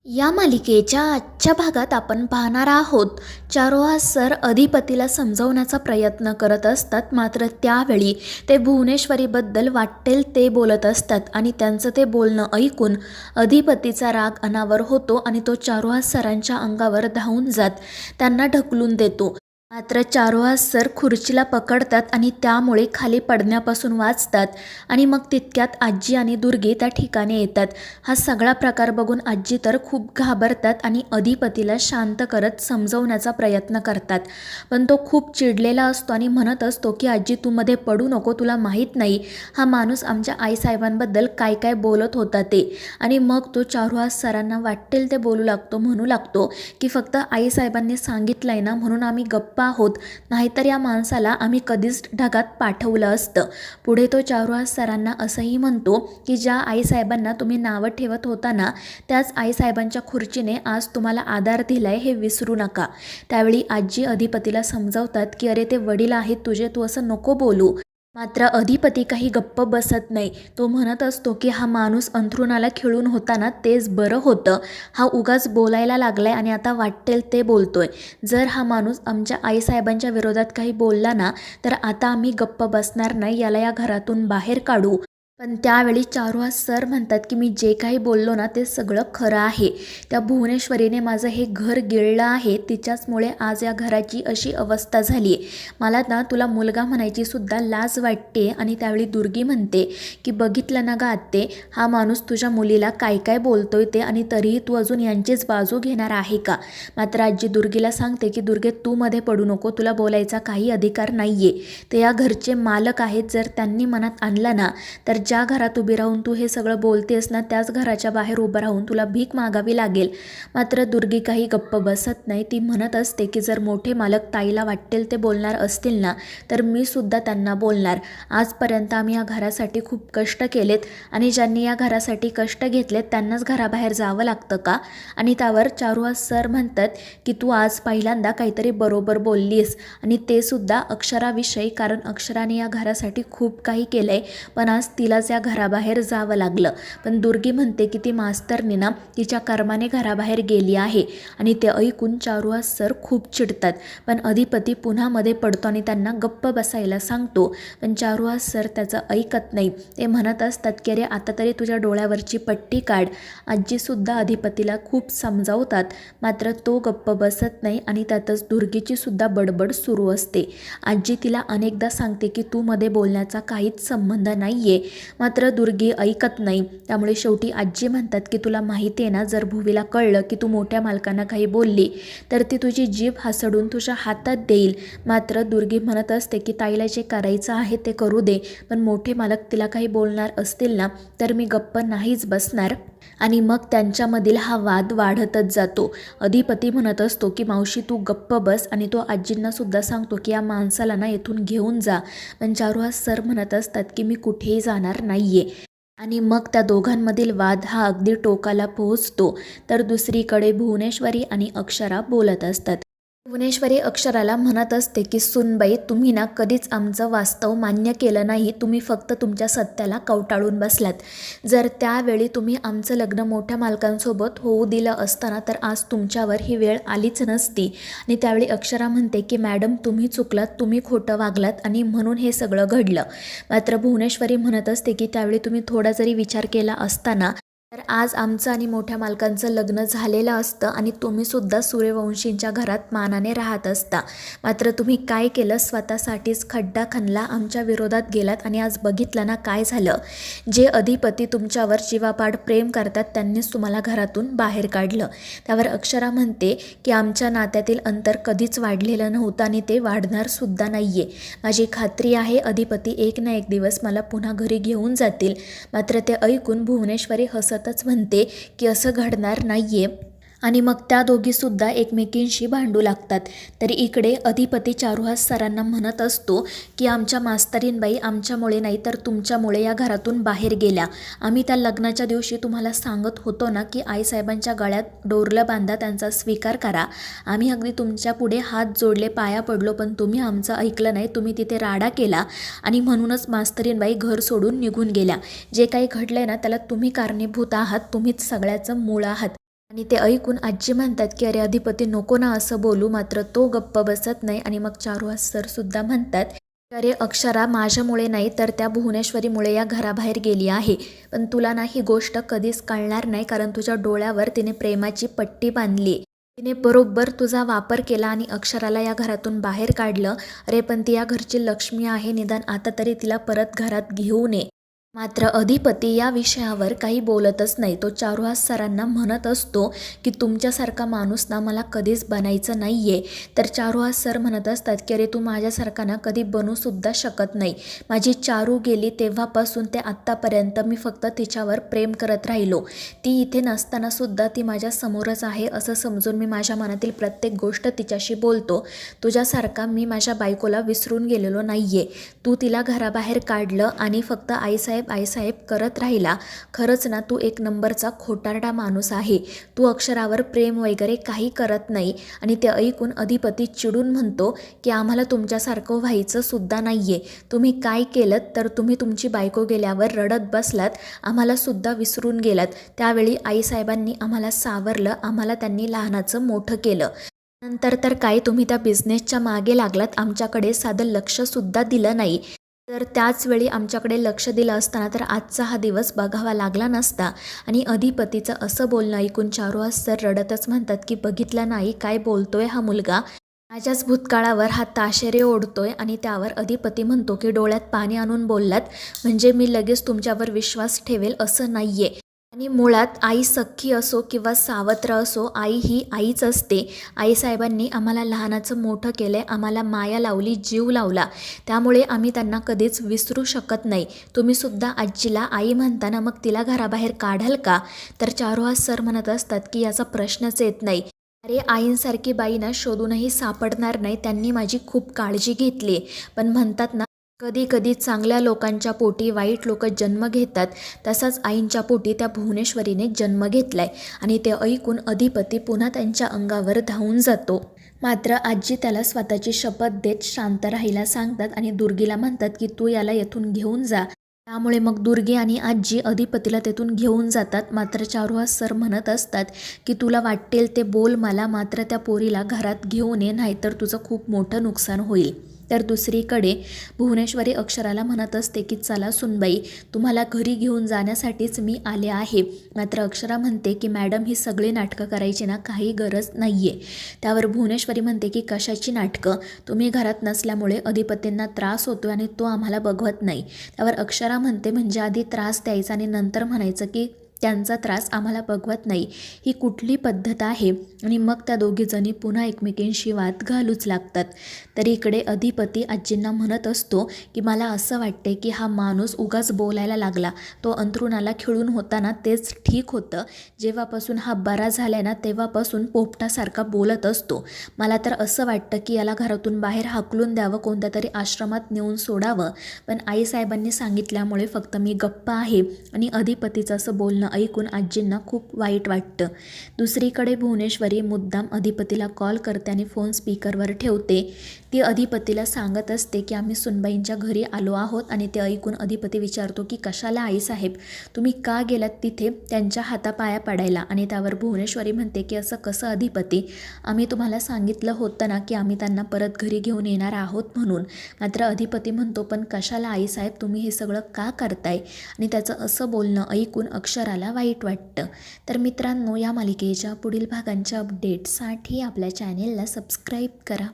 या मालिकेच्या आजच्या भागात आपण पाहणार आहोत चारुहास सर अधिपतीला समजवण्याचा प्रयत्न करत असतात, मात्र त्यावेळी ते भुवनेश्वरीबद्दल वाटेल ते बोलत असतात आणि त्यांचं ते बोलणं ऐकून अधिपतीचा राग अनावर होतो आणि तो चारुहास सरांच्या अंगावर धावून जात त्यांना ढकलून देतो. मात्र चारुहास सर खुर्चीला पकडतात आणि त्यामुळे खाली पडण्यापासून वाचतात आणि मग तितक्यात आजी आणि दुर्गी त्या ठिकाणी येतात. हा सगळा प्रकार बघून आजी तर खूप घाबरतात आणि अधिपतीला शांत करत समजवण्याचा प्रयत्न करतात, पण तो खूप चिडलेला असतो आणि म्हणत असतो की आजी तू मध्ये पडू नको, तुला माहीत नाही हा माणूस आमच्या आईसाहेबांबद्दल काय काय बोलत होता ते. आणि मग तो चारुहास सरांना वाटेल ते बोलू लागतो, म्हणू लागतो की फक्त आईसाहेबांनी सांगितलंय ना म्हणून आम्ही गप्प आहोत, नाहीतर या माणसाला आम्ही कधीच ढगात पाठवलं असतं. पुढे तो चारुहास सरांना असंही म्हणतो की ज्या आईसाहेबांना तुम्ही नावं ठेवत होता ना, त्याच आईसाहेबांच्या खुर्चीने आज तुम्हाला आधार दिलाय हे विसरू नका. त्यावेळी आजी अधिपतीला समजावतात की अरे ते वडील आहेत तुझे, तू असं नको बोलू. मात्र अधिपती काही गप्प बसत नाही. तो म्हणत असतो की हा माणूस अंथरुणाला खिळून होता ना तेच बरं होतं, हा उगाच बोलायला लागलाय आणि आता वाटेल ते बोलतोय. जर हा माणूस आमच्या आईसाहेबांच्या विरोधात काही बोलला ना तर आता आम्ही गप्प बसणार नाही, याला या घरातून बाहेर काढू. पण त्यावेळी चारुहास सर म्हणतात की मी जे काही बोललो ना ते सगळं खरं आहे. त्या भुवनेश्वरीने माझं हे घर गिळलं आहे, तिच्याचमुळे आज या घराची अशी अवस्था झाली आहे. मला ना तुला मुलगा म्हणायची सुद्धा लाज वाटते. आणि त्यावेळी दुर्गी म्हणते की बघितलं ना ग आत्ते, हा माणूस तुझ्या मुलीला काय काय बोलतोय ते, आणि तरीही तू अजून यांचीच बाजू घेणार आहे का. मात्र आजी दुर्गीला सांगते की दुर्गे तू मध्ये पडू नको, तुला बोलायचा काही अधिकार नाही आहे. ते या घरचे मालक आहेत, जर त्यांनी मनात आणलं ना तर ज्या घरात उभी राहून तू हे सगळं बोलतेस ना त्याच घराच्या बाहेर उभं राहून तुला भीक मागावी लागेल. मात्र दुर्गी काही गप्प बसत नाही. ती म्हणत असते की जर मोठे मालक ताईला वाटेल ते बोलणार असतील ना तर मी सुद्धा त्यांना बोलणार. आजपर्यंत आम्ही या घरासाठी खूप कष्ट केलेत आणि ज्यांनी या घरासाठी कष्ट घेतलेत त्यांनाच घराबाहेर जावं लागतं का. आणि त्यावर चारुहास सर म्हणतात की तू आज पहिल्यांदा काहीतरी बरोबर बोललीस, आणि ते सुद्धा अक्षराविषयी, कारण अक्षराने या घरासाठी खूप काही केलंय पण आज तिलाच या घराबाहेर जावं लागलं. पण दुर्गी म्हणते की ती मास्तरनी ना तिच्या कर्माने घराबाहेर गेली आहे. आणि ते ऐकून चारुहास सर खूप चिडतात, पण अधिपती पुन्हा मध्ये पडतो आणि त्यांना गप्प बसायला सांगतो. पण चारुहास सर त्याचं ऐकत नाही. ते म्हणत असतात की अरे आता तरी तुझ्या डोळ्यावरची पट्टी काढ. आजीसुद्धा अधिपतीला खूप समजावतात, मात्र तो गप्प बसत नाही आणि त्यातच दुर्गीची सुद्धा बडबड सुरू असते. आजी तिला अनेकदा सांगते की तू मध्ये बोलण्याचा काहीच संबंध नाही आहे, मात्र दुर्गी ऐकत नाही. त्यामुळे शेवटी आजी म्हणतात की तुला माहिती आहे ना, जर भुवीला कळलं की तू मोठ्या मालकांना काही बोलली तर ती तुझी जीभ हासडून तुझ्या हातात देईल. मात्र दुर्गी म्हणत असते की ताईला जे करायचं आहे ते करू दे, पण मोठे मालक तिला काही बोलणार असतील ना तर मी गप्प नाहीच बसणार. आणि मग त्यांच्यामधील हा वाद वाढतच जातो. अधिपती म्हणत असतो की मावशी तू गप्प बस, आणि तो आजींना सुद्धा सांगतो की या माणसाला ना येथून घेऊन जा. पण चारुहास सर म्हणत असतात की मी कुठेही जाणार नाहीये. आणि मग त्या दोघांमधील वाद हा अगदी टोकाला पोहोचतो. तर दुसरीकडे भुवनेश्वरी आणि अक्षरा बोलत असतात. भुवनेश्वरी अक्षराला म्हणत असते की सुनबाई, तुम्ही ना कधीच आमचं वास्तव मान्य केलं नाही, तुम्ही फक्त तुमच्या सत्याला कवटाळून बसलात. जर त्यावेळी तुम्ही आमचं लग्न मोठ्या मालकांसोबत होऊ दिलं असताना तर आज तुमच्यावर ही वेळ आलीच नसती. आणि त्यावेळी अक्षरा म्हणते की मॅडम तुम्ही चुकलात, तुम्ही खोटं वागलात आणि म्हणून हे सगळं घडलं. मात्र भुवनेश्वरी म्हणत असते की त्यावेळी तुम्ही थोडा जरी विचार केला असताना तर आज आमचं आणि मोठ्या मालकांचं लग्न झालेलं असतं आणि तुम्हीसुद्धा सूर्यवंशींच्या घरात मानाने राहत असता. मात्र तुम्ही काय केलं, स्वतःसाठीच खड्डा खणला, आमच्या विरोधात गेलात आणि आज बघितलं ना काय झालं. जे अधिपती तुमच्यावर जीवापाड प्रेम करतात त्यांनीच तुम्हाला घरातून बाहेर काढलं. त्यावर अक्षरा म्हणते की आमच्या नात्यातील अंतर कधीच वाढलेलं नव्हतं आणि ते वाढणारसुद्धा नाही आहे. माझी खात्री आहे अधिपती एक ना एक दिवस मला पुन्हा घरी घेऊन जातील. मात्र ते ऐकून भुवनेश्वरी हसतच म्हणते की असं घडणार नाहीये. आणि मग त्या दोघीसुद्धा एकमेकींशी भांडू लागतात. तरी इकडे अधिपती चारुहास सरांना म्हणत असतो की आमच्या मास्तरीनबाई आमच्यामुळे नाही तर तुमच्यामुळे या घरातून बाहेर गेल्या. आम्ही त्या लग्नाच्या दिवशी तुम्हाला सांगत होतो ना की आईसाहेबांच्या गळ्यात डोरलं बांधा, त्यांचा स्वीकार करा. आम्ही अगदी तुमच्या पुढे हात जोडले, पाया पडलो, पण तुम्ही आमचं ऐकलं नाही. तुम्ही तिथे राडा केला आणि म्हणूनच मास्तरीनबाई घर सोडून निघून गेल्या. जे काही घडलंय ना त्याला तुम्ही कारणीभूत आहात, तुम्हीच सगळ्याचं मूळ आहात. आणि ते ऐकून आजी म्हणतात की अरे अधिपती नको ना असं बोलू. मात्र तो गप्प बसत नाही आणि मग चारुहास सर सुद्धा म्हणतात की अरे अक्षरा माझ्यामुळे नाही तर त्या भुवनेश्वरीमुळे या घराबाहेर गेली आहे. पण तुला ना ही गोष्ट कधीच कळणार नाही, कारण तुझ्या डोळ्यावर तिने प्रेमाची पट्टी बांधली. तिने बरोबर तुझा वापर केला आणि अक्षराला या घरातून बाहेर काढलं. अरे पण ती या घरची लक्ष्मी आहे, निदान आता तरी तिला परत घरात घेऊन ये. मात्र अधिपती या विषयावर काही बोलतच नाही. तो चारुहास सरांना म्हणत असतो की तुमच्यासारखा माणूस ना मला कधीच बनायचं नाही आहे. तर चारुहास सर म्हणत असतात की अरे तू माझ्यासारखा ना कधी बनूसुद्धा शकत नाही. माझी चारू गेली तेव्हापासून ते आत्तापर्यंत मी फक्त तिच्यावर प्रेम करत राहिलो. ती इथे नसतानासुद्धा ती माझ्या समोरच आहे असं समजून मी माझ्या मनातील प्रत्येक गोष्ट तिच्याशी बोलतो. तुझ्यासारखा मी माझ्या बायकोला विसरून गेलेलो नाही आहे. तू तिला घराबाहेर काढलं आणि फक्त आईसाहेब करत राहिला. खरंच ना तू एक नंबरचा खोटारडा माणूस आहे. तू अक्षरावर प्रेम वगैरे काही करत नाही. आणि ते ऐकून अधिपती चिडून म्हणतो की आम्हाला तुमच्यासारखं व्हायचं सुद्धा नाही आहे. तुम्ही काय केलं तर तुम्ही तुमची बायको गेल्यावर रडत बसलात, आम्हाला सुद्धा विसरून गेलात. त्यावेळी आईसाहेबांनी आम्हाला सावरलं, आम्हाला त्यांनी लहानाचं मोठं केलं. नंतर तर काय तुम्ही त्या बिझनेसच्या मागे लागलात, आमच्याकडे साधं लक्षसुद्धा दिलं नाही. तर त्याच वेळी आमच्याकडे लक्ष दिलं असताना तर आजचा हा दिवस बघावा लागला नसता. आणि अधिपतीचं असं बोलणं ऐकून चारुहास सर रडतच म्हणतात की बघितलं नाही काय बोलतोय हा मुलगा. माझ्याच भूतकाळावर हा ताशेरे ओढतोय. आणि त्यावर अधिपती म्हणतो की डोळ्यात पाणी आणून बोललात म्हणजे मी लगेच तुमच्यावर विश्वास ठेवेल असं नाहीये. आणि मुळात आई सख्खी असो किंवा सावत्र असो, आई ही आईच असते. आईसाहेबांनी आम्हाला लहानाचं मोठं केलंय, आम्हाला माया लावली, जीव लावला. त्यामुळे आम्ही त्यांना कधीच विसरू शकत नाही. तुम्ही सुद्धा आजीला आई म्हणताना मग तिला घराबाहेर काढाल का? तर चारुहास सर म्हणत असतात की याचा प्रश्नच येत नाही. अरे आईंसारखी बाई ना शोधूनही सापडणार नाही. त्यांनी माझी खूप काळजी घेतली. पण म्हणतात ना कधी कधी चांगल्या लोकांच्या पोटी वाईट लोक जन्म घेतात, तसाच आईंच्या पोटी त्या भुवनेश्वरीने जन्म घेतलाय. आणि ते ऐकून अधिपती पुन्हा त्यांच्या अंगावर धावून जातो. मात्र आजी त्याला स्वतःची शपथ देत शांत राहायला सांगतात आणि दुर्गीला म्हणतात की तू याला येथून घेऊन जा. त्यामुळे मग दुर्गी आणि आजी अधिपतीला तेथून घेऊन जातात. मात्र चारुहास सर म्हणत असतात की तुला वाटेल ते बोल मला, मात्र त्या पोरीला घरात घेऊन ये, नाहीतर तुझं खूप मोठं नुकसान होईल. तर दुसरीकडे भुवनेश्वरी अक्षराला म्हणत असते की चला सुनबाई, तुम्हाला घरी घेऊन जाण्यासाठीच मी आले आहे. मात्र अक्षरा म्हणते की मॅडम ही सगळी नाटकं करायची ना काही गरज नाही आहे. त्यावर भुवनेश्वरी म्हणते की कशाची नाटकं? तुम्ही घरात नसल्यामुळे अधिपतींना त्रास होतो आणि तो आम्हाला बघवत नाही. त्यावर अक्षरा म्हणते म्हणजे आधी त्रास द्यायचा आणि नंतर म्हणायचं की त्यांचा त्रास आम्हाला बघवत नाही, ही कुठली पद्धत आहे? आणि मग त्या दोघीजणी पुन्हा एकमेकींशी वाद घालूच लागतात. तर इकडे अधिपती आजींना म्हणत असतो की मला असं वाटते की हा माणूस उगाच बोलायला लागला. तो अंथरुणाला खिळून होता ना तेच ठीक होतं. जेव्हापासून हा बरा झालाय ना तेव्हापासून पोपटासारखा बोलत असतो. मला तर असं वाटतं की याला घरातून बाहेर हाकलून द्यावं, कोणत्या तरी आश्रमात नेऊन सोडावं. पण आईसाहेबांनी सांगितल्यामुळे फक्त मी गप्प आहे. आणि अधिपतीचं असं बोलणं ऐकून आजींना खूप वाईट वाटतं. दुसरीकडे भुवनेश्वरी मुद्दाम अधिपतीला कॉल करते आणि फोन स्पीकरवर ठेवते. ती अधिपतीला सांगत असते की आम्ही सुनबाईंच्या घरी आलो आहोत. आणि ते ऐकून अधिपती विचारतो की कशाला आईसाहेब, तुम्ही का गेलात तिथे त्यांच्या हातापाया पडायला? आणि त्यावर भुवनेश्वरी म्हणते की असं कसं अधिपती, आम्ही तुम्हाला सांगितलं होतं ना की आम्ही त्यांना परत घरी घेऊन येणार आहोत म्हणून. मात्र अधिपती म्हणतो पण कशाला आईसाहेब, तुम्ही हे सगळं का करताय? आणि त्याचं असं बोलणं ऐकून अक्षराला वाईट वाटतं. तर मित्रांनो, या मालिकेच्या पुढील भागांच्या अपडेटसाठी आपल्या चॅनेलला सबस्क्राईब करा.